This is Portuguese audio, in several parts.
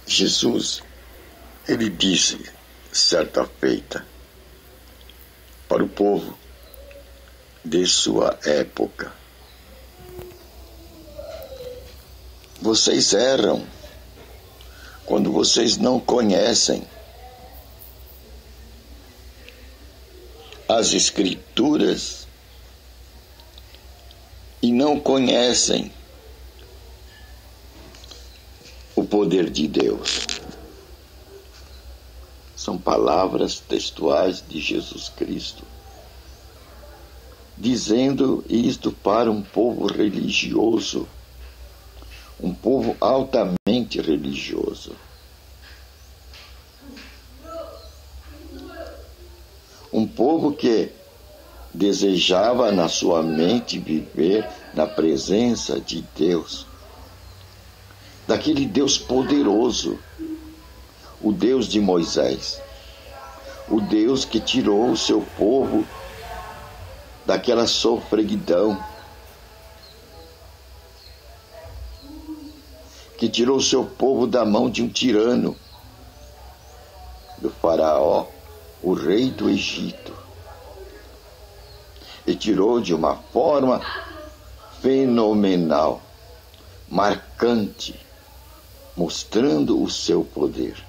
Jesus, ele disse, certa feita, para o povo de sua época: vocês erram quando vocês não conhecem as Escrituras e não conhecem o poder de Deus. São palavras textuais de Jesus Cristo, dizendo isto para um povo religioso, um povo altamente religioso. Um povo que desejava na sua mente viver na presença de Deus, daquele Deus poderoso, o Deus de Moisés, o Deus que tirou o seu povo daquela sofreguidão, que tirou o seu povo da mão de um tirano, do faraó, o rei do Egito, e tirou de uma forma fenomenal, marcante, mostrando o seu poder.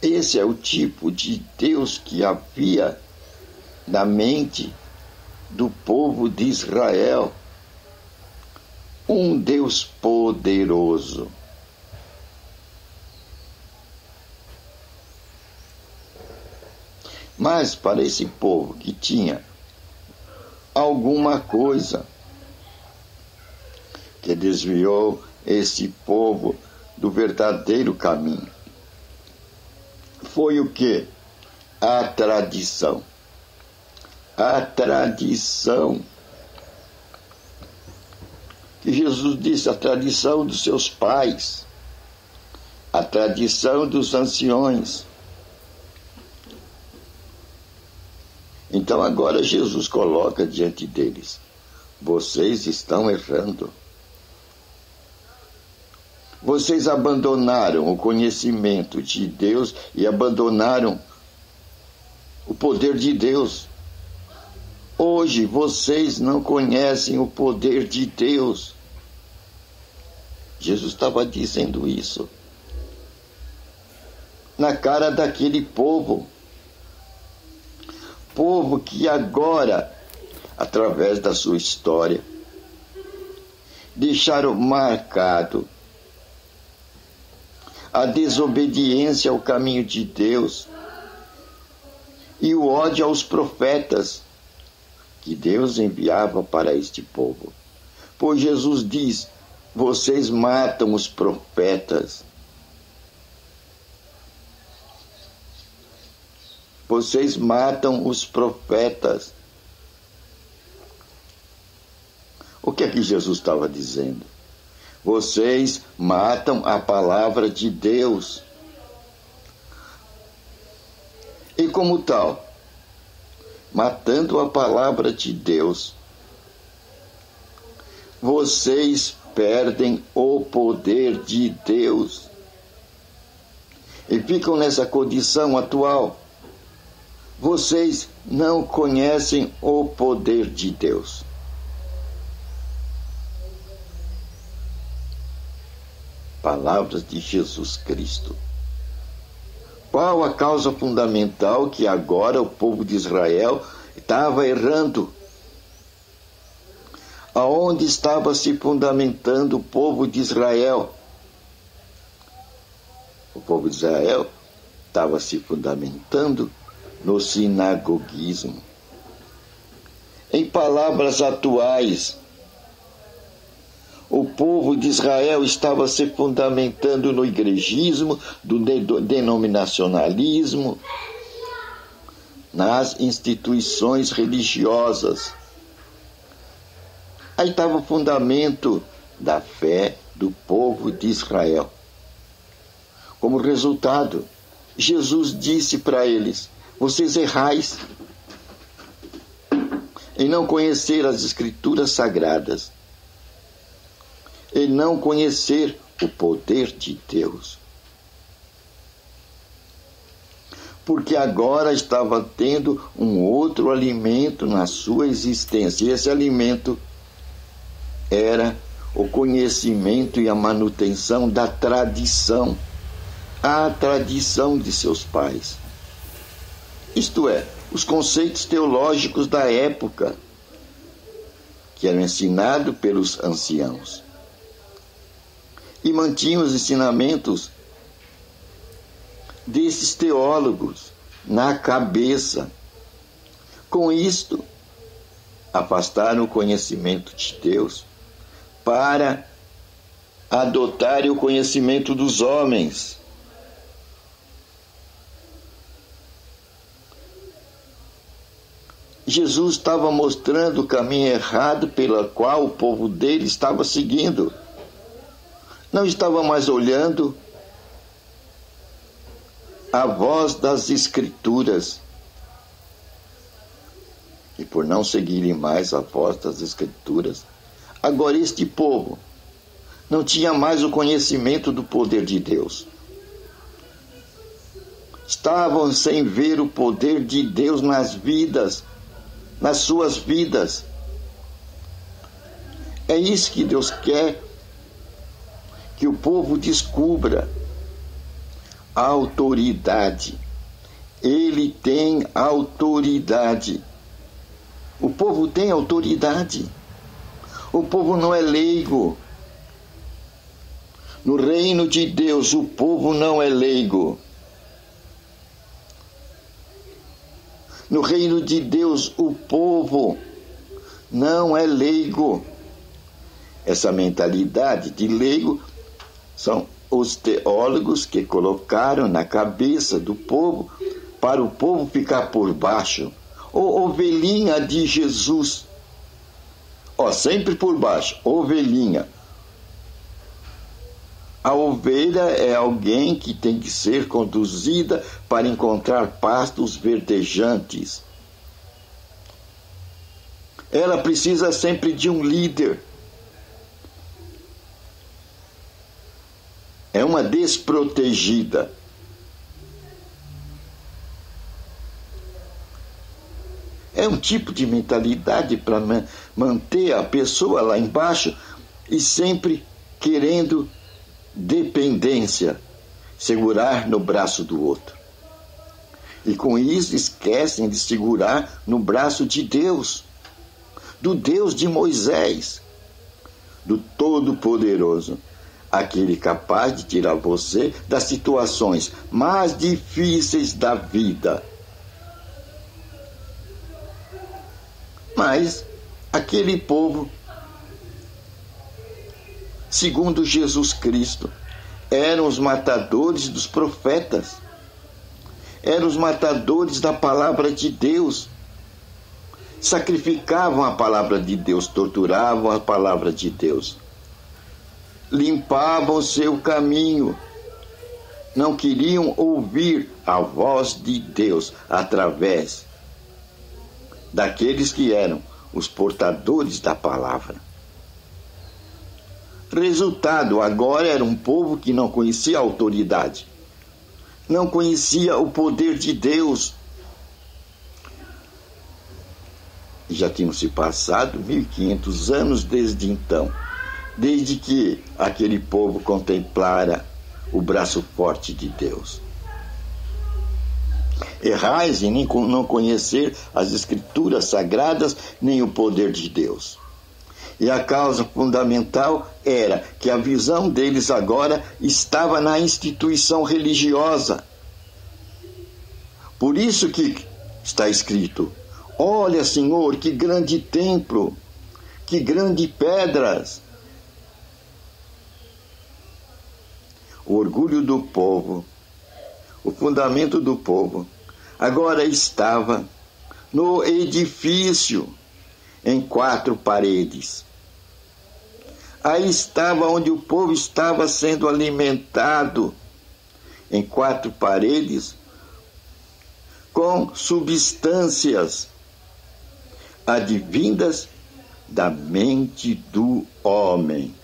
Esse é o tipo de Deus que havia na mente do povo de Israel. Um Deus poderoso. Mas para esse povo que tinha alguma coisa que desviou esse povo do verdadeiro caminho, foi o quê? A tradição. A tradição. Que Jesus disse, a tradição dos seus pais, a tradição dos anciões. Então agora Jesus coloca diante deles: vocês estão errando. Vocês abandonaram o conhecimento de Deus e abandonaram o poder de Deus. Hoje vocês não conhecem o poder de Deus. Jesus estava dizendo isso na cara daquele povo. Povo que agora, através da sua história, deixaram marcado a desobediência ao caminho de Deus e o ódio aos profetas que Deus enviava para este povo. Pois Jesus diz: vocês matam os profetas. Vocês matam os profetas. O que é que Jesus estava dizendo? Vocês matam a palavra de Deus. E como tal, matando a palavra de Deus, vocês perdem o poder de Deus. E ficam nessa condição atual. Vocês não conhecem o poder de Deus. Palavras de Jesus Cristo. Qual a causa fundamental que agora o povo de Israel estava errando? Aonde estava se fundamentando o povo de Israel? O povo de Israel estava se fundamentando no sinagogismo. Em palavras atuais, o povo de Israel estava se fundamentando no igrejismo, do denominacionalismo, nas instituições religiosas. Aí estava o fundamento da fé do povo de Israel. Como resultado, Jesus disse para eles: vocês errais em não conhecer as Escrituras Sagradas. e não conhecer o poder de Deus. Porque agora estava tendo um outro alimento na sua existência. E esse alimento era o conhecimento e a manutenção da tradição, a tradição de seus pais. Isto é, os conceitos teológicos da época, que eram ensinados pelos anciãos. E mantinham os ensinamentos desses teólogos na cabeça. Com isto, afastaram o conhecimento de Deus para adotarem o conhecimento dos homens. Jesus estava mostrando o caminho errado pelo qual o povo dele estava seguindo. Não estava mais olhando a voz das Escrituras. E por não seguirem mais a voz das Escrituras, agora este povo não tinha mais o conhecimento do poder de Deus. Estavam sem ver o poder de Deus nas vidas, nas suas vidas. É isso que Deus quer que o povo descubra. A autoridade. Ele tem autoridade. O povo tem autoridade. O povo não é leigo. No reino de Deus, o povo não é leigo. No reino de Deus, o povo não é leigo. Essa mentalidade de leigo são os teólogos que colocaram na cabeça do povo para o povo ficar por baixo. Ou ovelhinha de Jesus. Sempre por baixo, ovelhinha. A ovelha é alguém que tem que ser conduzida para encontrar pastos verdejantes. Ela precisa sempre de um líder. É uma desprotegida. É um tipo de mentalidade para manter a pessoa lá embaixo e sempre querendo dependência, segurar no braço do outro. E com isso esquecem de segurar no braço de Deus, do Deus de Moisés, do Todo-Poderoso, aquele capaz de tirar você das situações mais difíceis da vida. Mas aquele povo, segundo Jesus Cristo, eram os matadores dos profetas, eram os matadores da palavra de Deus, sacrificavam a palavra de Deus, torturavam a palavra de Deus, limpavam o seu caminho, não queriam ouvir a voz de Deus através daqueles que eram os portadores da palavra. Resultado, agora era um povo que não conhecia a autoridade, não conhecia o poder de Deus. Já tinham se passado 1500 anos desde então, desde que aquele povo contemplara o braço forte de Deus. Errais em não conhecer as Escrituras Sagradas nem o poder de Deus. E a causa fundamental era que a visão deles agora estava na instituição religiosa. Por isso que está escrito: olha, Senhor, que grande templo, que grandes pedras. O orgulho do povo, o fundamento do povo, agora estava no edifício, em 4 paredes. Aí estava onde o povo estava sendo alimentado, em 4 paredes, com substâncias advindas da mente do homem.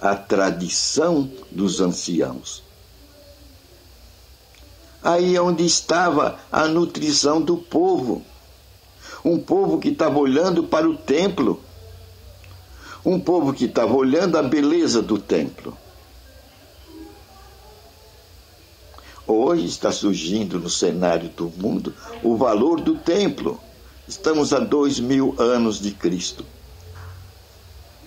a tradição dos anciãos. Aí é onde estava a nutrição do povo. Um povo que estava olhando para o templo. Um povo que estava olhando a beleza do templo. Hoje está surgindo no cenário do mundo o valor do templo. Estamos a 2000 anos de Cristo.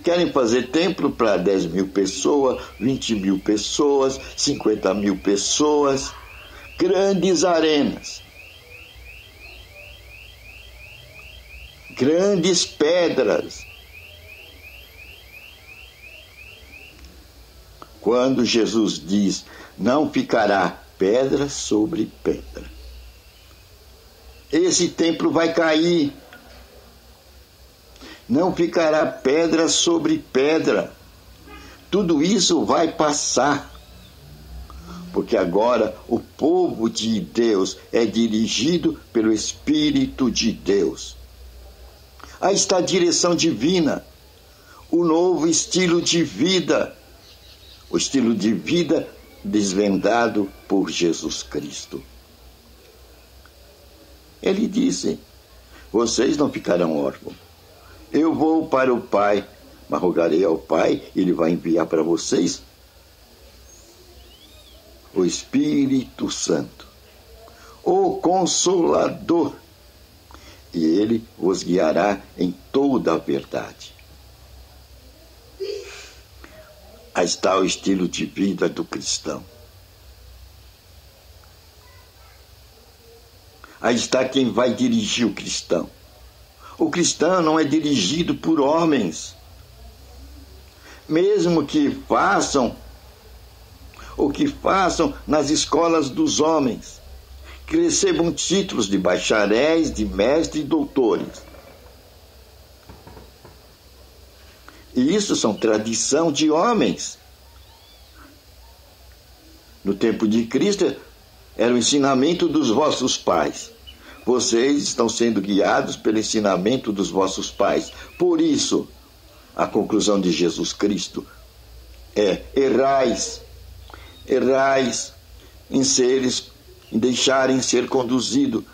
Querem fazer templo para 10 mil pessoas, 20 mil pessoas, 50 mil pessoas. Grandes arenas. Grandes pedras. Quando Jesus diz, não ficará pedra sobre pedra. Esse templo vai cair. Não ficará pedra sobre pedra. Tudo isso vai passar. Porque agora o povo de Deus é dirigido pelo Espírito de Deus. Aí está a direção divina. O novo estilo de vida. O estilo de vida desvendado por Jesus Cristo. Ele disse, vocês não ficarão órfãos. Eu vou para o Pai, mas rogarei ao Pai, Ele vai enviar para vocês o Espírito Santo, o Consolador, e Ele vos guiará em toda a verdade. Aí está o estilo de vida do cristão. Aí está quem vai dirigir o cristão. O cristão não é dirigido por homens. Mesmo que façam o que façam nas escolas dos homens, que recebam títulos de bacharéis, de mestres e doutores. E isso são tradição de homens. No tempo de Cristo, era o ensinamento dos vossos pais. Vocês estão sendo guiados pelo ensinamento dos vossos pais. Por isso, a conclusão de Jesus Cristo é: errais em deixarem ser conduzido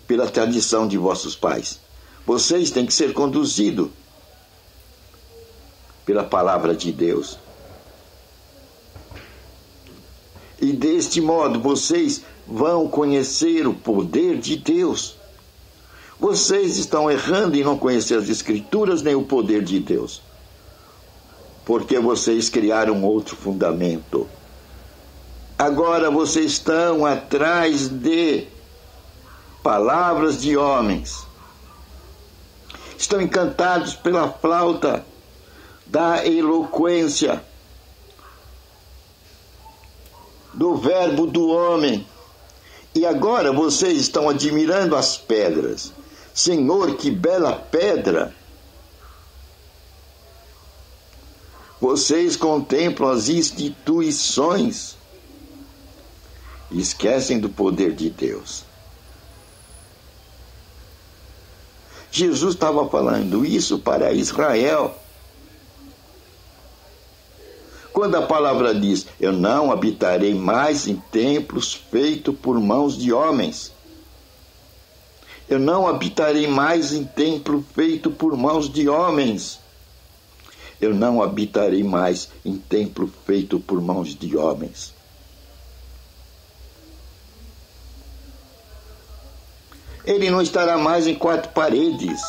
pela tradição de vossos pais. Vocês têm que ser conduzidos pela palavra de Deus. E deste modo vocês vão conhecer o poder de Deus. Vocês estão errando em não conhecer as Escrituras nem o poder de Deus, porque vocês criaram outro fundamento. Agora vocês estão atrás de palavras de homens. Estão encantados pela flauta da eloquência, do verbo do homem. E agora vocês estão admirando as pedras. Senhor, que bela pedra! Vocês contemplam as instituições e esquecem do poder de Deus. Jesus estava falando isso para Israel. Quando a palavra diz, eu não habitarei mais em templos feitos por mãos de homens. Eu não habitarei mais em templo feito por mãos de homens. Eu não habitarei mais em templo feito por mãos de homens. Ele não estará mais em quatro paredes.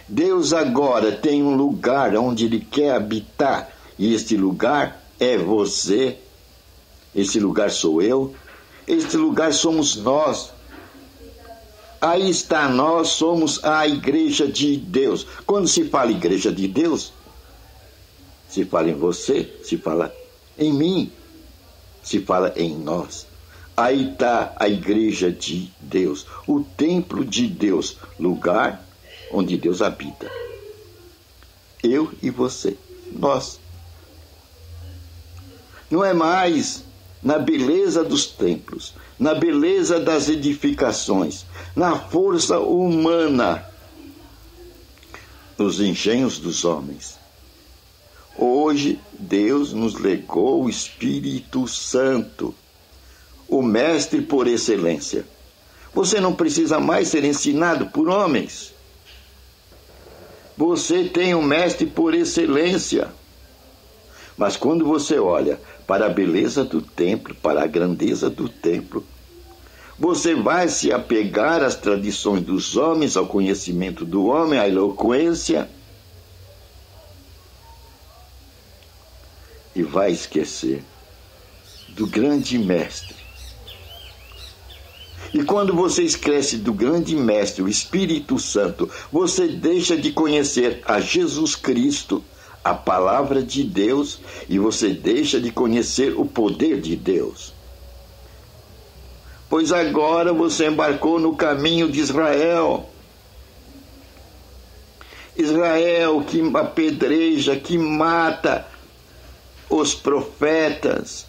Deus agora tem um lugar onde Ele quer habitar. E este lugar é você. Esse lugar sou eu. Este lugar somos nós. Aí está, nós somos a igreja de Deus. Quando se fala igreja de Deus, se fala em você, se fala em mim, se fala em nós. Aí está a igreja de Deus, o templo de Deus, lugar onde Deus habita. Eu e você, nós. Não é mais na beleza dos templos, na beleza das edificações, na força humana, nos engenhos dos homens. Hoje, Deus nos legou o Espírito Santo, o Mestre por excelência. Você não precisa mais ser ensinado por homens. Você tem um Mestre por excelência. Mas quando você olha para a beleza do templo, para a grandeza do templo, você vai se apegar às tradições dos homens, ao conhecimento do homem, à eloquência, e vai esquecer do grande Mestre. E quando você esquece do grande Mestre, o Espírito Santo, você deixa de conhecer a Jesus Cristo, a palavra de Deus, e você deixa de conhecer o poder de Deus. Pois agora você embarcou no caminho de Israel. Israel que apedreja, que mata os profetas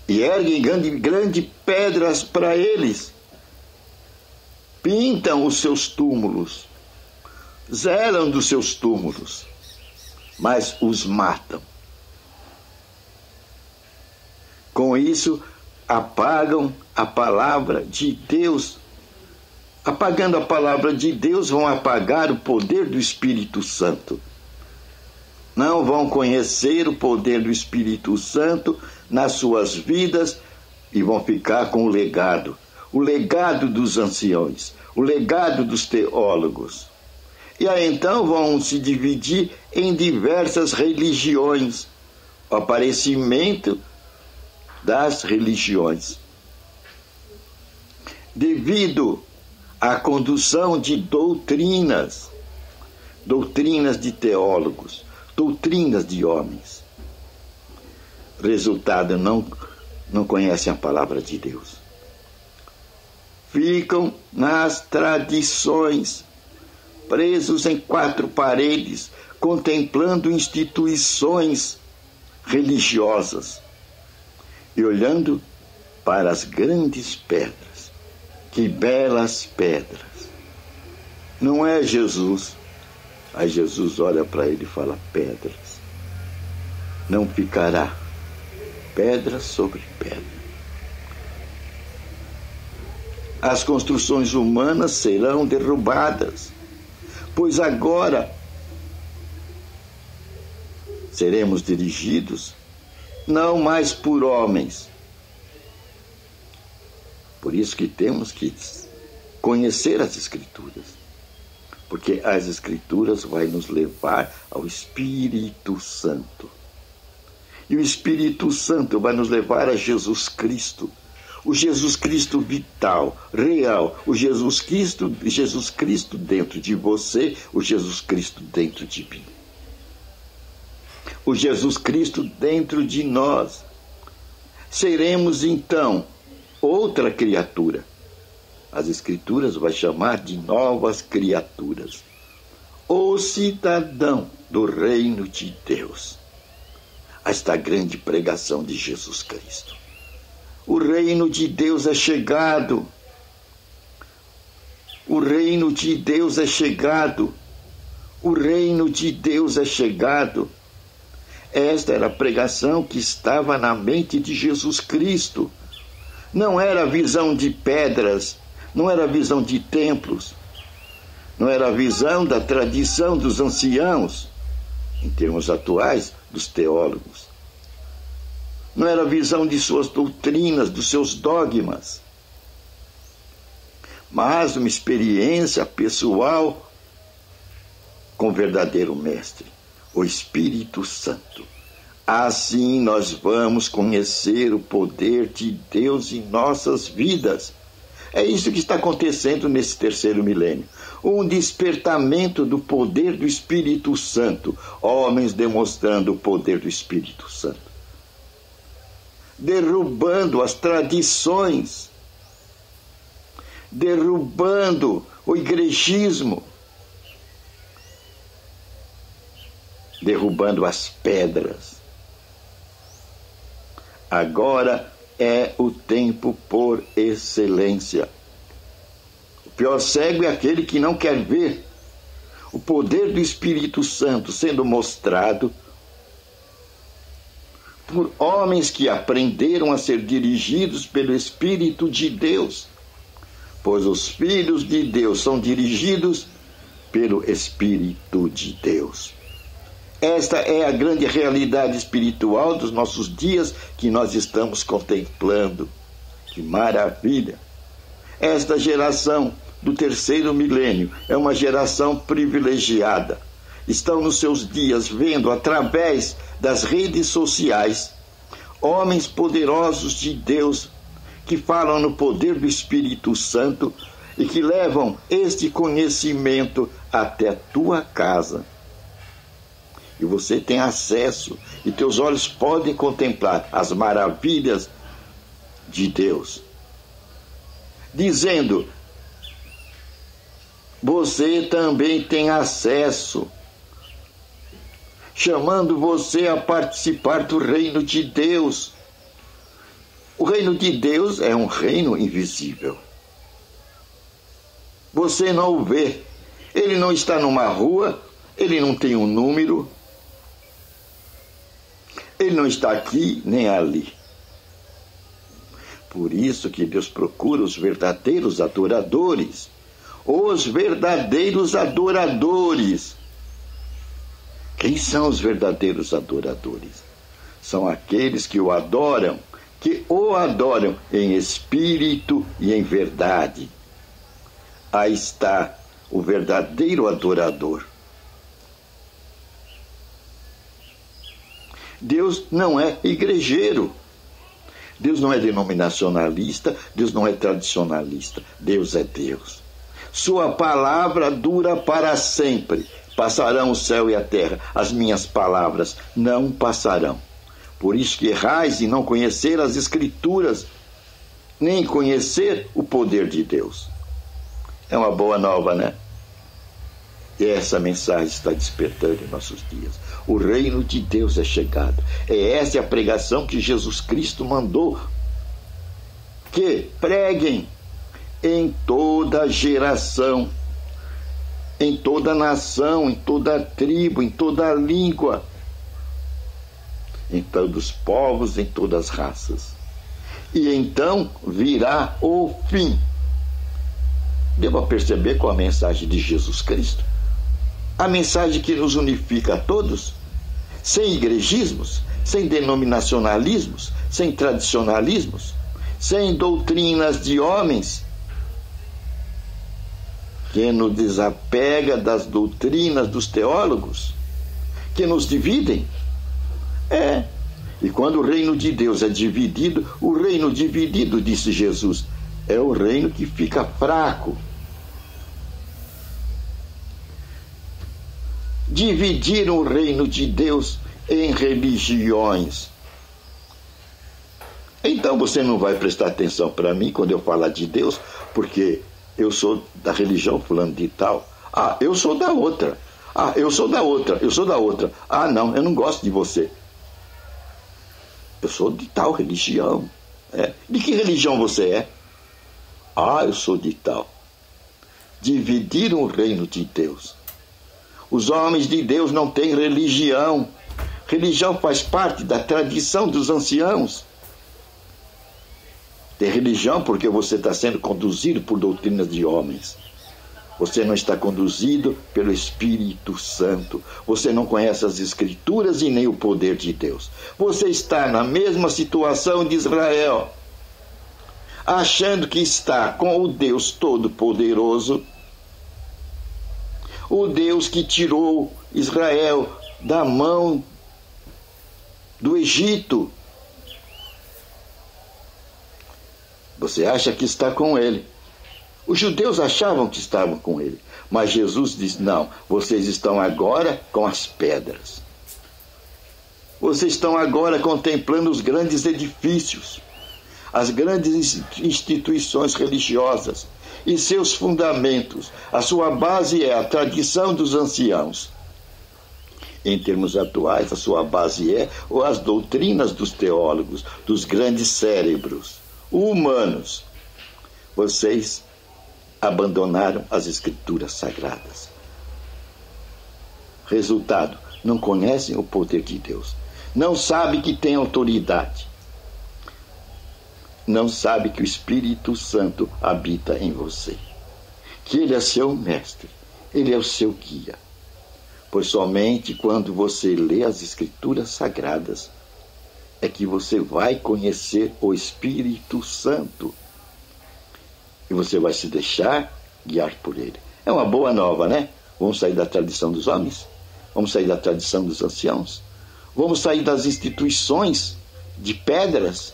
e erguem grandes pedras para eles. Pintam os seus túmulos, zelam dos seus túmulos, mas os matam. Com isso, apagam a palavra de Deus. Apagando a palavra de Deus, vão apagar o poder do Espírito Santo. Não vão conhecer o poder do Espírito Santo nas suas vidas e vão ficar com o legado dos anciões, o legado dos teólogos. E aí então vão se dividir em diversas religiões, o aparecimento das religiões. Devido à condução de doutrinas de teólogos, doutrinas de homens. Resultado, não conhecem a palavra de Deus. Ficam nas tradições, presos em quatro paredes, contemplando instituições religiosas e olhando para as grandes pedras. Que belas pedras! Não é Jesus. Aí Jesus olha para ele e fala: pedras. Não ficará pedra sobre pedra. As construções humanas serão derrubadas, pois agora seremos dirigidos não mais por homens. Por isso que temos que conhecer as Escrituras, porque as Escrituras vai nos levar ao Espírito Santo. E o Espírito Santo vai nos levar a Jesus Cristo, o Jesus Cristo vital, real, o Jesus Cristo dentro de você, o Jesus Cristo dentro de mim. O Jesus Cristo dentro de nós. Seremos então outra criatura. As Escrituras vai chamar de novas criaturas. O cidadão do reino de Deus. Esta grande pregação de Jesus Cristo. O reino de Deus é chegado. O reino de Deus é chegado. O reino de Deus é chegado. Esta era a pregação que estava na mente de Jesus Cristo. Não era a visão de pedras, não era a visão de templos, não era a visão da tradição dos anciãos, em termos atuais, dos teólogos. Não era a visão de suas doutrinas, dos seus dogmas, mas uma experiência pessoal com o verdadeiro Mestre, o Espírito Santo. Assim nós vamos conhecer o poder de Deus em nossas vidas. É isso que está acontecendo nesse terceiro milênio. Um despertamento do poder do Espírito Santo. Homens demonstrando o poder do Espírito Santo. Derrubando as tradições. Derrubando o igrejismo. Derrubando as pedras. Agora é o tempo por excelência. O pior cego é aquele que não quer ver o poder do Espírito Santo sendo mostrado por homens que aprenderam a ser dirigidos pelo Espírito de Deus, pois os filhos de Deus são dirigidos pelo Espírito de Deus. Esta é a grande realidade espiritual dos nossos dias que nós estamos contemplando. Que maravilha! Esta geração do terceiro milênio é uma geração privilegiada. Estão nos seus dias vendo, através das redes sociais, homens poderosos de Deus que falam no poder do Espírito Santo e que levam este conhecimento até a tua casa. E você tem acesso, e teus olhos podem contemplar as maravilhas de Deus. Dizendo, você também tem acesso, chamando você a participar do reino de Deus. O reino de Deus é um reino invisível. Você não o vê. Ele não está numa rua, ele não tem um número, ele não está aqui nem ali. Por isso que Deus procura os verdadeiros adoradores. Os verdadeiros adoradores. Quem são os verdadeiros adoradores? São aqueles que o adoram em espírito e em verdade. Aí está o verdadeiro adorador. Deus não é igrejeiro. Deus não é denominacionalista, Deus não é tradicionalista. Deus é Deus. Sua palavra dura para sempre. Passarão o céu e a terra, as minhas palavras não passarão. Por isso que errais em não conhecer as Escrituras, nem conhecer o poder de Deus. É uma boa nova, né? E essa mensagem está despertando em nossos dias. O reino de Deus é chegado. Essa é a pregação que Jesus Cristo mandou. Que preguem em toda geração, em toda nação, em toda tribo, em toda língua, em todos os povos, em todas as raças. E então virá o fim. Deva perceber qual a mensagem de Jesus Cristo. A mensagem que nos unifica a todos, sem igrejismos, sem denominacionalismos, sem tradicionalismos, sem doutrinas de homens, que nos desapega das doutrinas dos teólogos, que nos dividem. E quando o reino de Deus é dividido, o reino dividido, disse Jesus, é o reino que fica fraco. Dividiram o reino de Deus em religiões. Então você não vai prestar atenção para mim quando eu falar de Deus, porque eu sou da religião fulano de tal. Ah, eu sou da outra. Ah, eu sou da outra, eu sou da outra. Ah, não, eu não gosto de você. Eu sou de tal religião. De que religião você é? Ah, eu sou de tal. Dividiram o reino de Deus. Os homens de Deus não têm religião. Religião faz parte da tradição dos anciãos. Tem religião porque você está sendo conduzido por doutrinas de homens. Você não está conduzido pelo Espírito Santo. Você não conhece as Escrituras e nem o poder de Deus. Você está na mesma situação de Israel, achando que está com o Deus Todo-Poderoso, o Deus que tirou Israel da mão do Egito. Você acha que está com ele. Os judeus achavam que estavam com ele, mas Jesus disse, não, vocês estão agora com as pedras. Vocês estão agora contemplando os grandes edifícios, as grandes instituições religiosas e seus fundamentos. A sua base é a tradição dos anciãos. Em termos atuais, a sua base é as doutrinas dos teólogos, dos grandes cérebros humanos. Vocês abandonaram as Escrituras sagradas. Resultado, não conhecem o poder de Deus. Não sabe que tem autoridade. Não sabe que o Espírito Santo habita em você. Que Ele é seu mestre. Ele é o seu guia. Pois somente quando você lê as Escrituras Sagradas é que você vai conhecer o Espírito Santo. E você vai se deixar guiar por Ele. É uma boa nova, né? Vamos sair da tradição dos homens? Vamos sair da tradição dos anciãos? Vamos sair das instituições de pedras?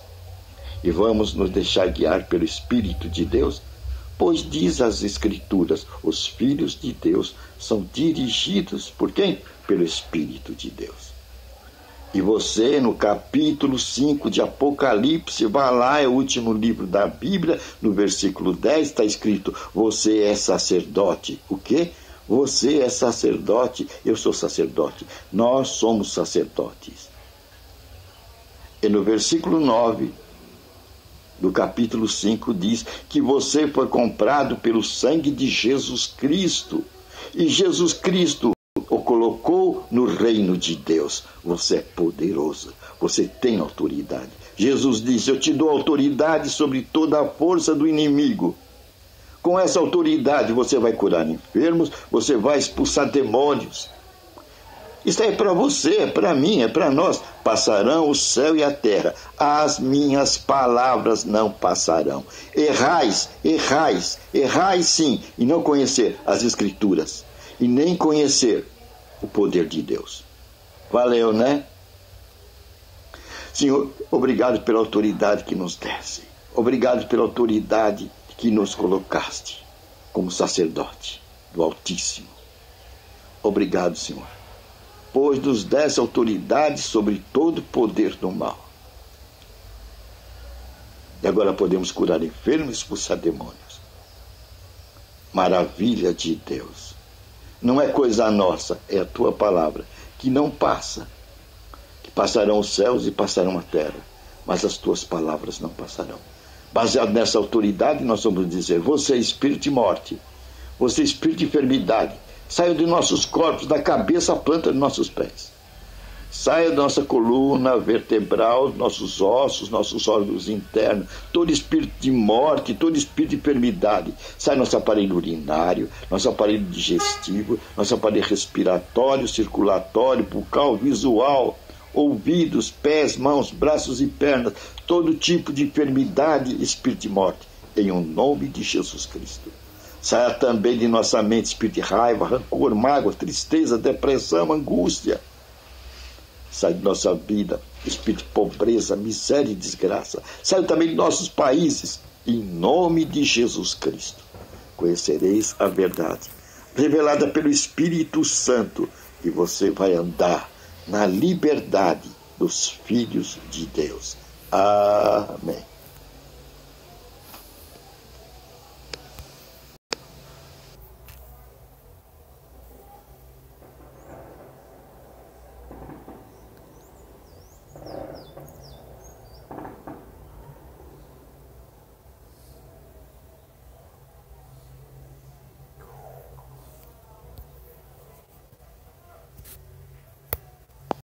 E vamos nos deixar guiar pelo Espírito de Deus? Pois diz as Escrituras, os filhos de Deus são dirigidos por quem? Pelo Espírito de Deus. E você, no capítulo 5 de Apocalipse, vai lá, é o último livro da Bíblia, no versículo 10 está escrito, você é sacerdote. O quê? Você é sacerdote, eu sou sacerdote. Nós somos sacerdotes. E no versículo 9 do capítulo 5 diz que você foi comprado pelo sangue de Jesus Cristo. E Jesus Cristo o colocou no reino de Deus. Você é poderoso, você tem autoridade. Jesus disse, eu te dou autoridade sobre toda a força do inimigo. Com essa autoridade você vai curar enfermos, você vai expulsar demônios. Isso é para você, é para mim, é para nós. Passarão o céu e a terra, as minhas palavras não passarão. Errais sim, e não conhecer as Escrituras, e nem conhecer o poder de Deus. Valeu, né? Senhor, obrigado pela autoridade que nos desse. Obrigado pela autoridade que nos colocaste como sacerdote do Altíssimo. Obrigado, Senhor, pois nos desse autoridade sobre todo o poder do mal. E agora podemos curar enfermos e expulsar demônios. Maravilha de Deus. Não é coisa nossa, é a tua palavra, que não passa. Que passarão os céus e passarão a terra, mas as tuas palavras não passarão. Baseado nessa autoridade, nós vamos dizer, você é espírito de morte, você é espírito de enfermidade, saia de nossos corpos, da cabeça à planta de nossos pés. Saia da nossa coluna vertebral, nossos ossos, nossos órgãos internos, todo espírito de morte, todo espírito de enfermidade. Sai nosso aparelho urinário, nosso aparelho digestivo, nosso aparelho respiratório, circulatório, bucal, visual, ouvidos, pés, mãos, braços e pernas, todo tipo de enfermidade, espírito de morte, em o nome de Jesus Cristo. Saia também de nossa mente espírito de raiva, rancor, mágoa, tristeza, depressão, angústia. Sai de nossa vida espírito de pobreza, miséria e desgraça. Sai também de nossos países, em nome de Jesus Cristo. Conhecereis a verdade, revelada pelo Espírito Santo, e você vai andar na liberdade dos filhos de Deus. Amém.